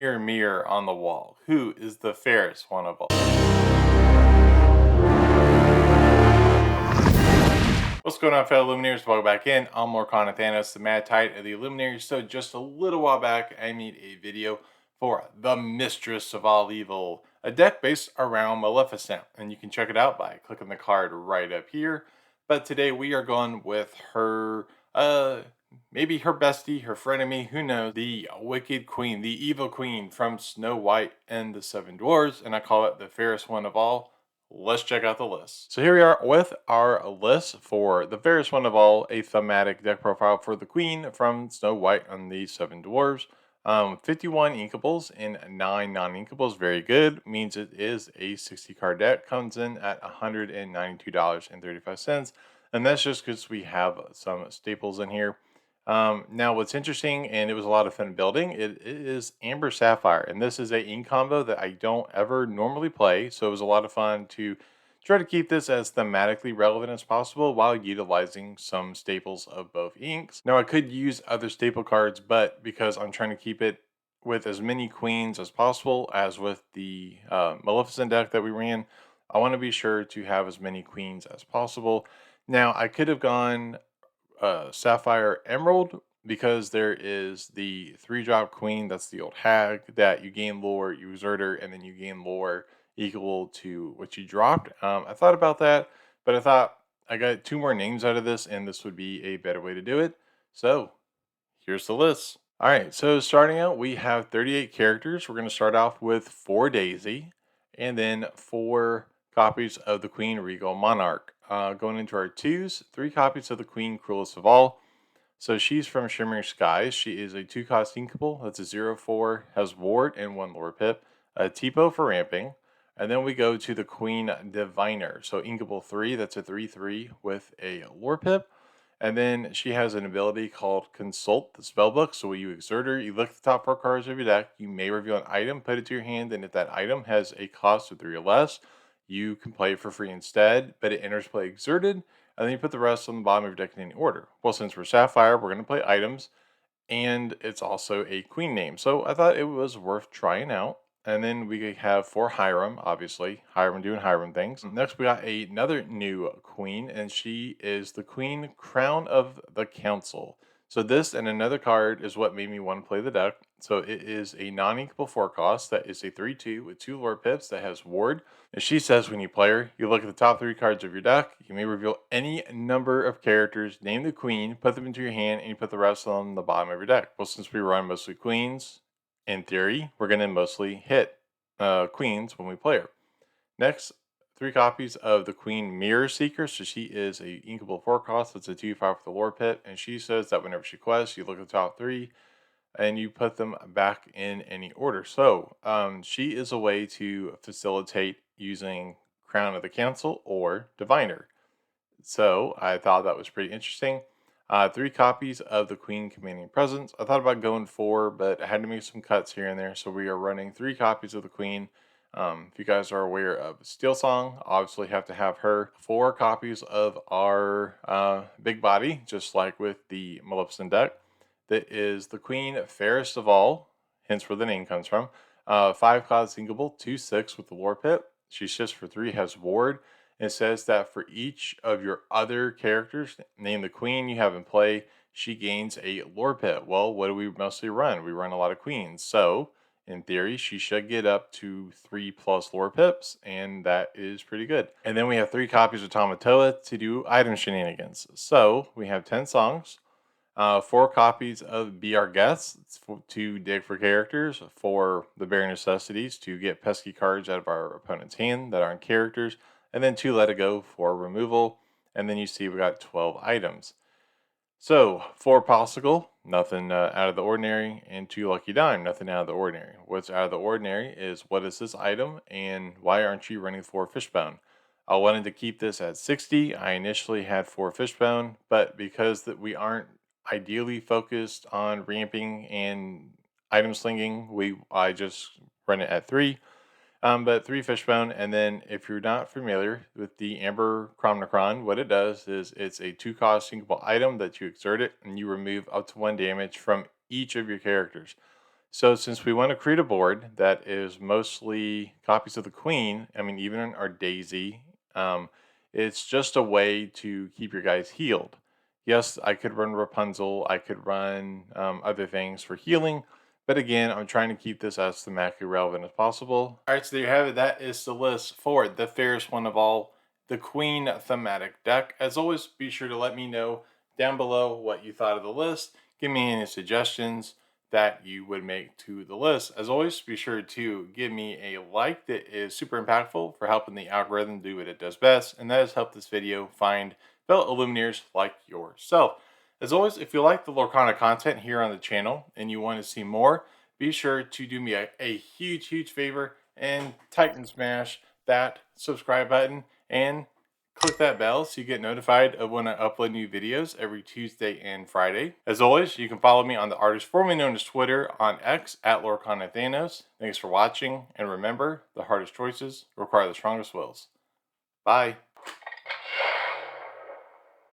Mirror, mirror on the wall, who is the fairest one of all? What's going on, fellow Luminaries? Welcome back in. I'm Lorcana Thanos, the Mad Titan of the Illuminaries. So just a little while back, I made a video for the Mistress of All Evil, a deck based around Maleficent, and you can check it out by clicking the card right up here. But today we are going with her, maybe her bestie, her frenemy, who knows, the Wicked Queen, the Evil Queen from Snow White and the Seven Dwarfs, and I call it the fairest one of all. Let's check out the list. So here we are with our list for the fairest one of all, a thematic deck profile for the Queen from Snow White and the Seven Dwarfs. 51 inkables and 9 non-inkables, very good. Means it is a 60 card deck. Comes in at $192.35, and that's just because we have some staples in here. Now, what's interesting, and it was a lot of fun building, it is Amber Sapphire, and this is a ink combo that I don't ever normally play, so it was a lot of fun to try to keep this as thematically relevant as possible while utilizing some staples of both inks. Now, I could use other staple cards, but because I'm trying to keep it with as many queens as possible as with the Maleficent deck that we ran, I want to be sure to have as many queens as possible. Now, I could have gone Sapphire Emerald because there is the 3-drop queen, that's the old hag, that you gain lore, you exert her, and then you gain lore equal to what you dropped. I thought about that, but I thought I got 2 more names out of this, and this would be a better way to do it. So here's the list. All right, so starting out, we have 38 characters. We're going to start off with 4 Daisy, and then 4 copies of the Queen Regal Monarch. Going into our 2s, 3 copies of the Queen Cruelest of All. So she's from Shimmering Skies. She is a 2-cost inkable. That's a 0/4, has ward and 1 lore pip. A Tipo for ramping. And then we go to the Queen Diviner. So inkable 3, that's a 3/3 with a lore pip. And then she has an ability called Consult the Spellbook. So when you exert her, you look at the top 4 cards of your deck, you may reveal an item, put it to your hand, and if that item has a cost of 3 or less, you can play it for free instead, but it enters play exerted, and then you put the rest on the bottom of your deck in any order. Well, since we're Sapphire, we're going to play items, and it's also a queen name. So I thought it was worth trying out. And then we have 4 Hiram, obviously. Hiram doing Hiram things. Next, we got another new queen, and she is the Queen Crown of the Council. So this and another card is what made me want to play the deck. So it is a non-inkable 4-cost that is a 3/2 with 2 lore pips that has ward. And she says when you play her, you look at the top 3 cards of your deck, you may reveal any number of characters, name the queen, put them into your hand, and you put the rest on the bottom of your deck. Well, since we run mostly queens, in theory, we're going to mostly hit queens when we play her. Next, 3 copies of the Queen Mirror Seeker. So she is a inkable 4-cost. That's a 2/5 with the lore pit. And she says that whenever she quests, you look at the top 3 and you put them back in any order. So she is a way to facilitate using Crown of the Council or Diviner. So I thought that was pretty interesting. 3 copies of the Queen Commanding Presence. I thought about going 4, but I had to make some cuts here and there. So we are running 3 copies of the Queen. If you guys are aware of Steel Song, obviously have to have her. 4 copies of our Big Body, just like with the Maleficent deck. That is the Queen Fairest of All, hence where the name comes from. 5-cost sinkable, 2/6 with the lore pit. She's just for 3, has ward. It says that for each of your other characters, name the queen you have in play, she gains a lore pit. Well, what do we mostly run? We run a lot of queens. So, in theory, she should get up to 3+ lore pips, and that is pretty good. And then we have 3 copies of Tamatoa to do item shenanigans. So, we have 10 songs, 4 copies of Be Our Guests to dig for characters, for the Bare Necessities to get pesky cards out of our opponent's hand that aren't characters, and then 2 Let It Go for removal. And then you see we got 12 items. So 4 Popsicle, nothing out of the ordinary, and 2 Lucky Dime, nothing out of the ordinary. What's out of the ordinary is what is this item, and why aren't you running 4 Fishbone? I wanted to keep this at 60. I initially had 4 Fishbone, but because that we aren't ideally focused on ramping and item slinging, I just run it at 3. But 3 Fishbone, and then if you're not familiar with the Amber Cromnicron, what it does is it's a 2-cost sinkable item that you exert it, and you remove up to 1 damage from each of your characters. So since we want to create a board that is mostly copies of the queen, I mean, even our daisy, um, it's just a way to keep your guys healed. Yes, I could run Rapunzel, I could run other things for healing, but again, I'm trying to keep this as thematically relevant as possible. All right, so there you have it. That is the list for the fairest one of all, the Queen thematic deck. As always, be sure to let me know down below what you thought of the list. Give me any suggestions that you would make to the list. As always, be sure to give me a like. That is super impactful for helping the algorithm do what it does best, and that has helped this video find fellow Illuminators like yourself. As always, if you like the Lorcana content here on the channel and you want to see more, be sure to do me a huge, huge favor and Titan smash that subscribe button and click that bell so you get notified of when I upload new videos every Tuesday and Friday. As always, you can follow me on the artist formerly known as Twitter on X at Lorcana Thanos. Thanks for watching, and remember, the hardest choices require the strongest wills. Bye.